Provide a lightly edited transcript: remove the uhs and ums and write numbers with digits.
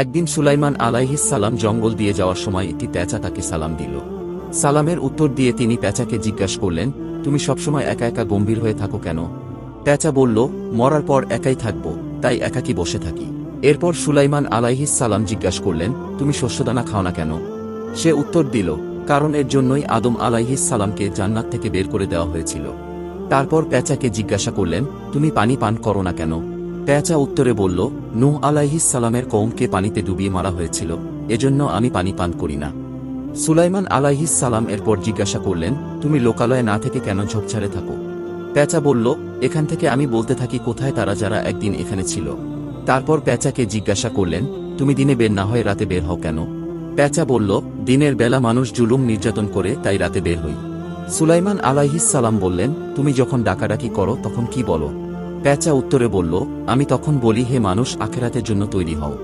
একদিন সুলাইমান আলাইহিস সালাম জঙ্গল দিয়ে যাওয়ার সময় একটি পেঁচা তাকে সালাম দিল। সালামের উত্তর দিয়ে তিনি পেঁচাকে জিজ্ঞাসা করলেন, তুমি সবসময় একা একা গম্ভীর হয়ে থাকো কেন? পেঁচা বলল, মরার পর একাই থাকব, তাই একাকী বসে থাকি। এরপর সুলাইমান আলাইহিস সালাম জিজ্ঞাসা করলেন, তুমি শস্যদানা খাও না কেন? সে উত্তর দিল, কারণ এর জন্যই আদম আলাইহিস সালামকে জান্নাত থেকে বের করে দেওয়া হয়েছিল। তারপর পেঁচাকে জিজ্ঞাসা করলেন, তুমি পানি পান করো না কেন? পেঁচা উত্তরে বলল, নূহ আলাইহিস সালামের কওমকে পানিতে ডুবিয়ে মারা হয়েছিল, এজন্য আমি পানি পান করি না। সুলাইমান আলাইহিস সালাম এরপর জিজ্ঞাসা করলেন, তুমি লোকালয়ে না থেকে কেন ঝোপঝাড়ে থাকো? পেঁচা বলল, এখান থেকে আমি বলতে থাকি কোথায় তারা যারা একদিন এখানে ছিল। তারপর পেঁচাকে জিজ্ঞাসা করলেন, তুমি দিনে বের না হয়ে রাতে বের হও কেন? পেঁচা বলল, দিনের বেলা মানুষ জুলুম নির্যাতন করে, তাই রাতে বের হই। সুলাইমান আলাইহিস সালাম বললেন, তুমি যখন ডাকাডাকি করো তখন কি বলো? পেঁচা উত্তরে বলল, আমি তখন বলি, হে মানুষ, আখেরাতের জন্য তৈরি হও।